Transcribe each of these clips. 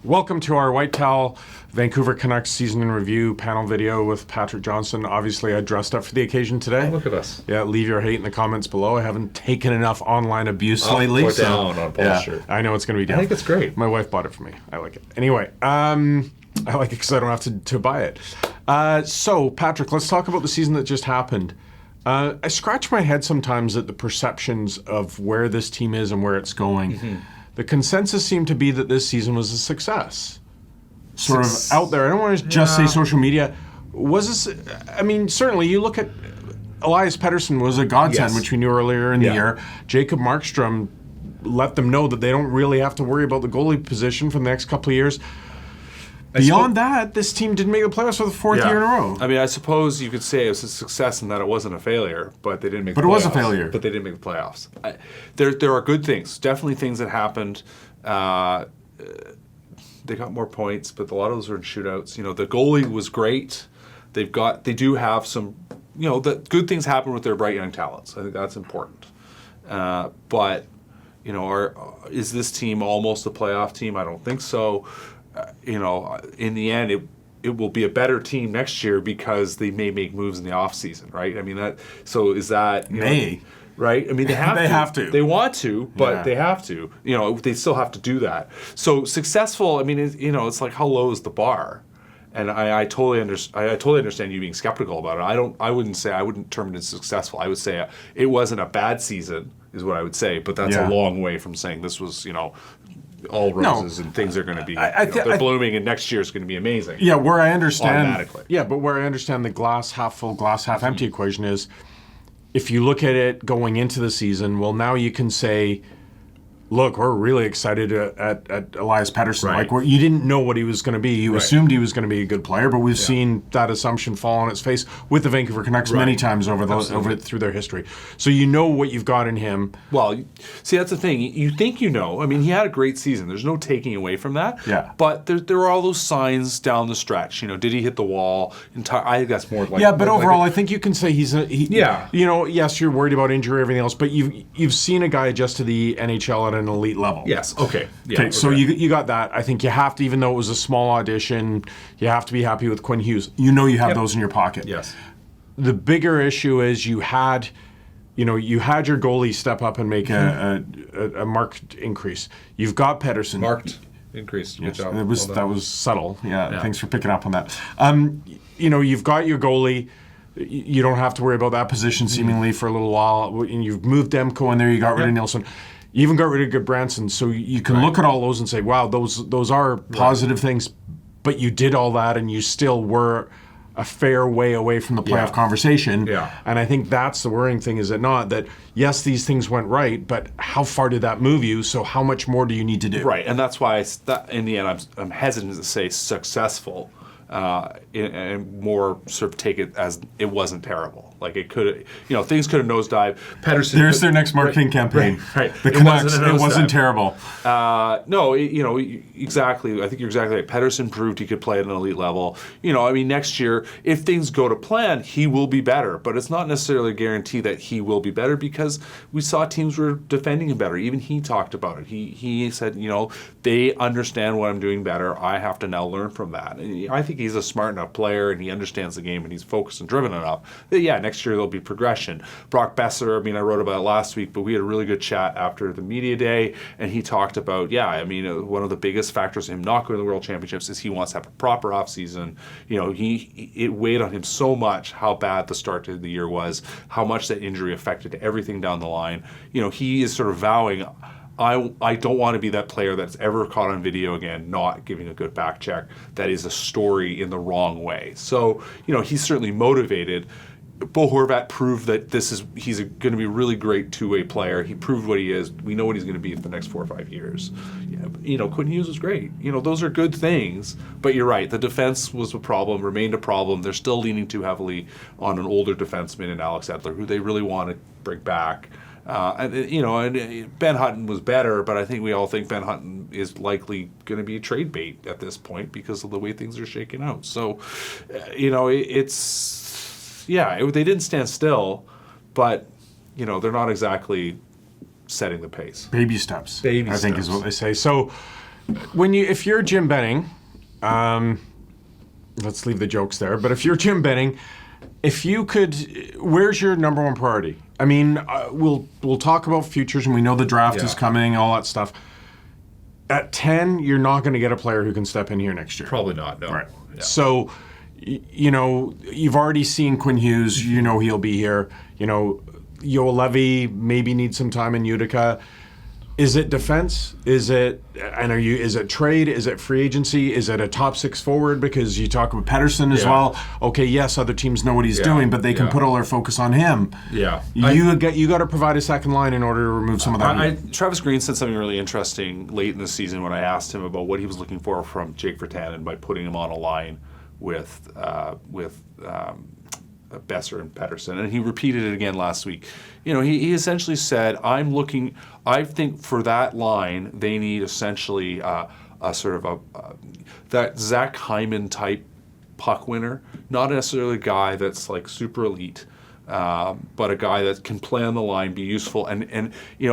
Welcome to our White Towel Vancouver Canucks season in review panel video with Patrick Johnson. Obviously, I dressed up for the occasion today. Oh, look at us. Yeah, leave your hate in the comments below. I haven't taken enough online abuse lately. Or down on Paul's shirt. I know it's going to be down. I think it's great. My wife bought it for me. I like it. Anyway, I like it because I don't have to buy it. So, Patrick, let's talk about the season that just happened. I scratch my head sometimes at the perceptions of where this team is and where it's going. Mm-hmm. The consensus seemed to be that this season was a success. Sort of out there. I don't want to just say social media. Was this, I mean, certainly you look at Elias Pettersson was a godsend, which we knew earlier in the year. Jacob Markstrom let them know that they don't really have to worry about the goalie position for the next couple of years. Beyond that, this team didn't make the playoffs for the fourth year in a row. I mean, I suppose you could say it was a success in that it wasn't a failure, but they didn't make the playoffs. But it was a failure. But they didn't make the playoffs. There are good things. Definitely things that happened. They got more points, but a lot of those were in shootouts. You know, the goalie was great. They do have some, you know, the good things happen with their bright young talents. I think that's important. But, you know, is this team almost a playoff team? I don't think so. You know, in the end, it will be a better team next year because they may make moves in the offseason, right? I mean, is that... May. Right? I mean, they have to. They want to, but they have to. You know, they still have to do that. So successful, I mean, it's like how low is the bar? And I totally understand you being skeptical about it. I wouldn't term it as successful. I would say it wasn't a bad season, is what I would say. But that's a long way from saying this was, you know, all roses and things are going to be they're blooming and next year is going to be amazing. Yeah, where I understand automatically. Yeah, but where I understand the glass half full, glass half empty equation is, if you look at it going into the season, well, now you can say, look, we're really excited at Elias Pettersson. Right. Like, you didn't know what he was going to be. You assumed he was going to be a good player, but we've seen that assumption fall on its face with the Vancouver Canucks many times over through their history. So you know what you've got in him. Well, see, that's the thing. You think you know. I mean, he had a great season. There's no taking away from that. Yeah. But there were all those signs down the stretch. You know, did he hit the wall? I think that's more like... Yeah, but overall, I think you can say he's you know, yes, you're worried about injury, everything else, but you've seen a guy adjust to the NHL at an elite level. Yes. Okay. Yeah, okay. So you got that. I think you have to, even though it was a small audition, you have to be happy with Quinn Hughes. You know you have those in your pocket. Yes. The bigger issue is you had your goalie step up and make a marked increase. You've got Pettersson. Marked increase. Good job. That was subtle. Yeah. Thanks for picking up on that. You know, you've got your goalie. You don't have to worry about that position seemingly for a little while. And you've moved Demko in there. You got rid of Nilsson. You even got rid of Goodbranson, so you can look at all those and say, wow, those are positive things, but you did all that and you still were a fair way away from the playoff conversation. Yeah. And I think that's the worrying thing, is it not? That, yes, these things went right, but how far did that move you? So how much more do you need to do? Right, and that's why in the end I'm hesitant to say successful. And more sort of take it as it wasn't terrible. Like it could, you know, things could have nosedived. Pettersson. There's their next marketing campaign. Right. The Canucks. It wasn't terrible. No, you know, exactly. I think you're exactly right. Pettersson proved he could play at an elite level. You know, I mean, next year, if things go to plan, he will be better. But it's not necessarily a guarantee that he will be better, because we saw teams were defending him better. Even he talked about it. He said, you know, they understand what I'm doing better. I have to now learn from that. And I think he's a smart enough player and he understands the game and he's focused and driven enough that, next year there'll be progression. Brock Besser, I mean, I wrote about it last week, but we had a really good chat after the media day, and he talked about, one of the biggest factors in him not going to the World Championships is he wants to have a proper offseason. You know, it weighed on him so much how bad the start to the year was, how much that injury affected everything down the line. You know, he is sort of vowing, I don't want to be that player that's ever caught on video again not giving a good back check. That is a story in the wrong way. So, you know, he's certainly motivated. Bo Horvat proved that he's going to be a really great two-way player. He proved what he is. We know what he's going to be for the next 4 or 5 years. You know, Quinn Hughes was great. You know, those are good things. But you're right. The defense was a problem, remained a problem. They're still leaning too heavily on an older defenseman in Alex Edler, who they really want to bring back. And Ben Hutton was better, but I think we all think Ben Hutton is likely going to be a trade bait at this point because of the way things are shaking out. So, they didn't stand still, but, you know, they're not exactly setting the pace. Baby steps. I think is what they say. So if you're Jim Benning, let's leave the jokes there. But if you're Jim Benning, if you could, where's your number one priority? I mean, we'll talk about futures, and we know the draft is coming, all that stuff. At 10, you're not going to get a player who can step in here next year. Probably not. No. Right. Yeah. So, you've already seen Quinn Hughes. You know he'll be here. Yoel Levy maybe needs some time in Utica. Is it defense? Is it trade? Is it free agency? Is it a top six forward? Because you talk about Pettersson as well. Okay, yes, other teams know what he's doing, but they can put all their focus on him. Yeah, you got to provide a second line in order to remove some of that. Travis Green said something really interesting late in the season when I asked him about what he was looking for from Jake Virtanen by putting him on a line with Besser and Pettersson, and he repeated it again last week. He essentially said, I think for that line, they need essentially a sort of that Zach Hyman type puck winner, not necessarily a guy that's like super elite, but a guy that can play on the line, be useful, and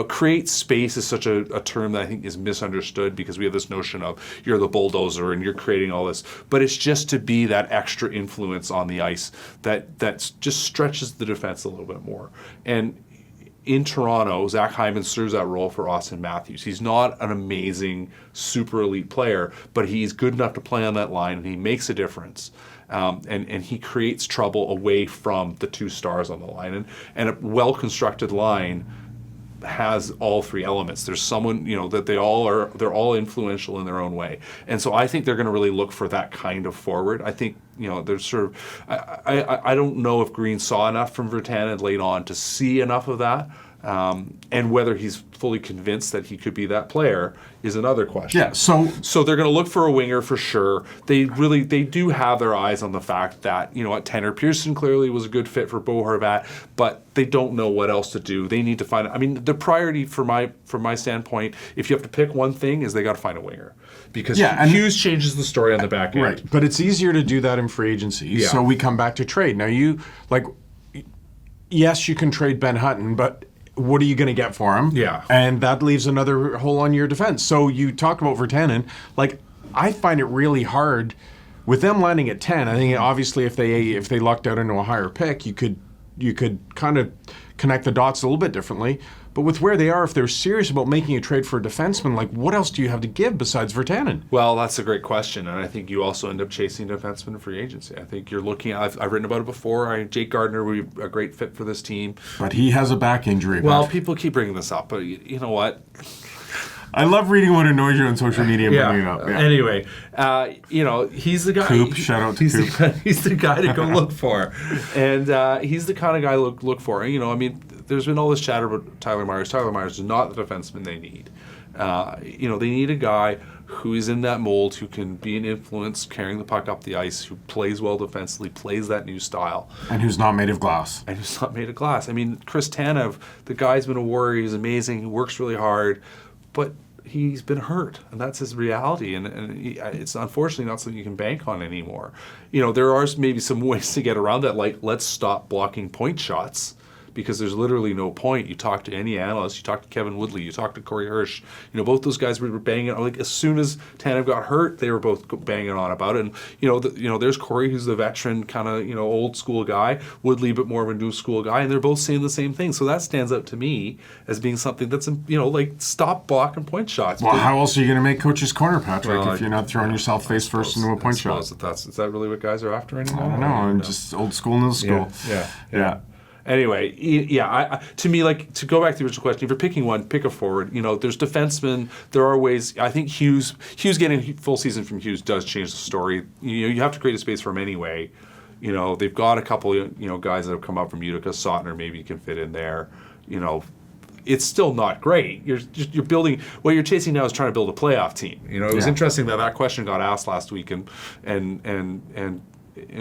create space is such a term that I think is misunderstood because we have this notion of you're the bulldozer and you're creating all this, but it's just to be that extra influence on the ice that just stretches the defense a little bit more. And in Toronto, Zach Hyman serves that role for Austin Matthews. He's not an amazing, super elite player, but he's good enough to play on that line, and he makes a difference. And he creates trouble away from the two stars on the line. And a well-constructed line has all three elements. There's someone, that they're all influential in their own way. And so I think they're going to really look for that kind of forward. I think, there's sort of, I don't know if Green saw enough from Virtanen late on to see enough of that. And whether he's fully convinced that he could be that player is another question. Yeah. So they're going to look for a winger for sure. They do have their eyes on the fact that Tanner Pearson clearly was a good fit for Bo Horvat, but they don't know what else to do. They need to find. I mean, the priority from my standpoint, if you have to pick one thing, is they got to find a winger because Hughes changes the story on the back end. Right. But it's easier to do that in free agency. Yeah. So we come back to trade. Now yes, you can trade Ben Hutton, but what are you going to get for him? Yeah. And that leaves another hole on your defense. So you talked about Virtanen. I find it really hard with them landing at 10. I think obviously if they lucked out into a higher pick, you could kind of connect the dots a little bit differently. But with where they are, if they're serious about making a trade for a defenseman, what else do you have to give besides Virtanen? Well, that's a great question, and I think you also end up chasing defenseman in free agency. I think you're looking at, I've written about it before, Jake Gardiner would be a great fit for this team. But he has a back injury. Well, people keep bringing this up, but you know what? I love reading what annoys you on social media and bringing it up. Yeah. Anyway, he's the guy. Coop, shout out to Coop. He's the guy to go look for, and he's the kind of guy to look for. There's been all this chatter about Tyler Myers. Tyler Myers is not the defenseman they need. They need a guy who is in that mold, who can be an influence, carrying the puck up the ice, who plays well defensively, plays that new style. And who's not made of glass. I mean, Chris Tanev, the guy's been a warrior. He's amazing. He works really hard. But he's been hurt, and that's his reality. And it's unfortunately not something you can bank on anymore. There are maybe some ways to get around that, like let's stop blocking point shots, because there's literally no point. You talk to any analyst, you talk to Kevin Woodley, you talk to Corey Hirsch, both those guys were banging on. As soon as Tanev got hurt, they were both banging on about it. And there's Corey, who's the veteran kind of old school guy, Woodley, but more of a new school guy, and they're both saying the same thing. So that stands out to me as being something that's stop blocking point shots. Well, how else are you going to make coach's corner, Patrick, if you're not throwing yourself face first into a point shot? Is that really what guys are after anymore? I don't know. I'm just old school, new school. Yeah. Anyway, to me, to go back to the original question, if you're picking one, pick a forward. There's defensemen. There are ways. I think Hughes getting full season from Hughes does change the story. You have to create a space for him anyway. They've got a couple, guys that have come up from Utica. Sotner maybe can fit in there. It's still not great. You're building. What you're chasing now is trying to build a playoff team. It was interesting that question got asked last week, and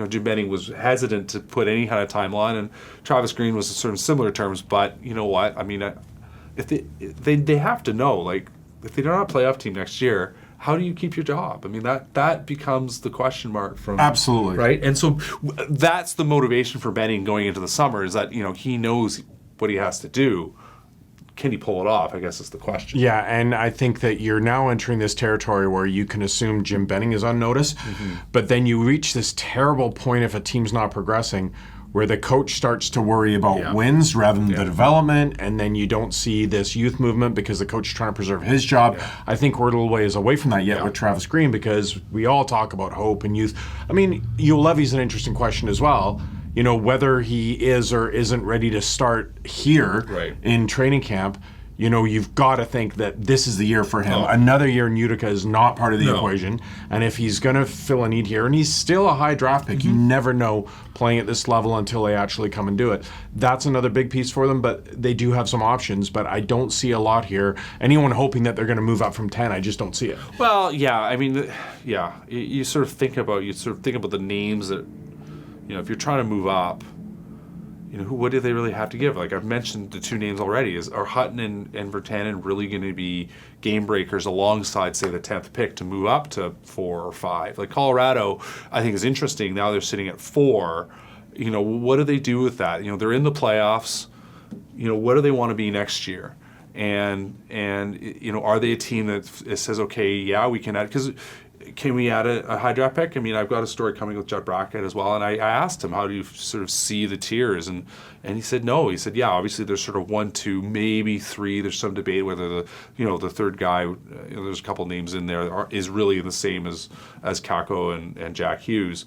Jim Benning was hesitant to put any kind of timeline, and Travis Green was sort of similar terms. But you know what? I mean, if they have to know, if they're not a playoff team next year, how do you keep your job? I mean, that becomes the question mark from absolutely right. And so that's the motivation for Benning going into the summer, is that he knows what he has to do. can he pull it off? I guess is the question. Yeah, and I think that you're now entering this territory where you can assume Jim Benning is on notice, but then you reach this terrible point if a team's not progressing where the coach starts to worry about wins rather than the development, and then you don't see this youth movement because the coach is trying to preserve his job. I think we're a little ways away from that yet with Travis Green, because we all talk about hope and youth. I mean, Levy's an interesting question as well. You know, whether he is or isn't ready to start here in training camp. You know, you've got to think that this is the year for him. Another year in Utica is not part of the equation. And if he's going to fill a need here, and he's still a high draft pick, you never know playing at this level until they actually come and do it. That's another big piece for them, but they do have some options. But I don't see a lot here. Anyone hoping that they're going to move up from 10, I just don't see it. Well, yeah, I mean, you sort of think about the names that, you know, if you're trying to move up, you know, what do they really have to give? Like I've mentioned the two names already. Are Hutton and Virtanen really going to be game breakers alongside, say, the 10th pick to move up to 4 or 5? Like Colorado, I think is interesting. Now they're sitting at 4. You know, what do they do with that? You know, they're in the playoffs. You know, what do they want to be next year? And you know, are they a team that says, okay, yeah, we can add, because can we add a high draft pick? I mean, I've got a story coming with Judd Brackett as well, and I asked him, how do you sort of see the tiers? And he said no. He said, yeah, obviously there's sort of 1, 2, maybe 3. There's some debate whether the third guy, you know, there's a couple names in there, is really the same as Kakko and Jack Hughes.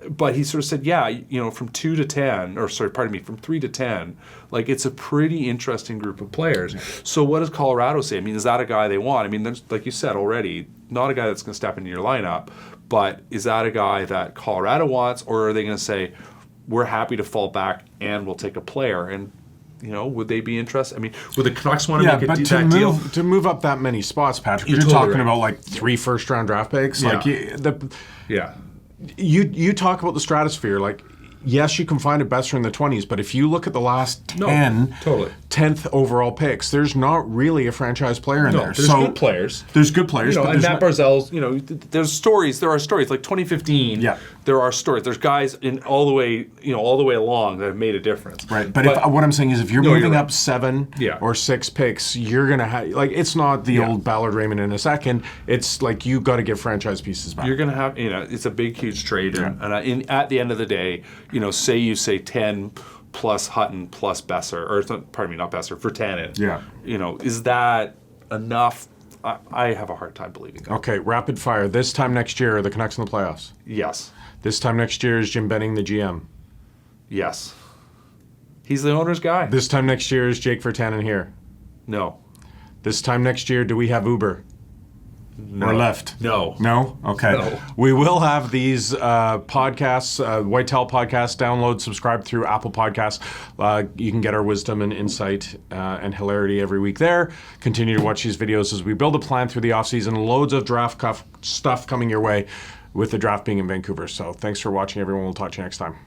But he sort of said, yeah, you know, from 2 to 10, or sorry, pardon me, from 3 to 10, like it's a pretty interesting group of players. So what does Colorado say? I mean, is that a guy they want? I mean, there's, like you said already, not a guy that's going to step into your lineup, but is that a guy that Colorado wants, or are they going to say, we're happy to fall back and we'll take a player? And, you know, would they be interested? I mean, would the Canucks want to make that deal? To move up that many spots, Patrick, you're totally talking about like 3 first-round draft picks. Yeah. Like you talk about the stratosphere, like. Yes, you can find a bester in the 20s, but if you look at the last 10th overall picks, there's not really a franchise player in there. There's good players. There's good players. You know, but and Matt Barzell's, you know, there are stories. Like 2015, there are stories. There's guys all the way along that have made a difference. Right, but what I'm saying is if you're moving up 7 or 6 picks, you're going to have, like, it's not the old Ballard Raymond in a second. It's like you got to give franchise pieces back. You're going to have, you know, it's a big, huge trade. And at the end of the day, you know, say 10 plus Hutton plus Besser, or pardon me, not Besser, Virtanen. Yeah. You know, is that enough? I have a hard time believing that. Okay, rapid fire. This time next year, are the Canucks in the playoffs? Yes. This time next year, is Jim Benning the GM? Yes. He's the owner's guy. This time next year, is Jake Virtanen here? No. This time next year, do we have Uber? No. Or left? No. No? Okay. No. We will have these podcasts, Whitetail Podcast, download, subscribe through Apple Podcasts. You can get our wisdom and insight and hilarity every week there. Continue to watch these videos as we build a plan through the offseason. Loads of draft stuff coming your way with the draft being in Vancouver. So thanks for watching, everyone. We'll talk to you next time.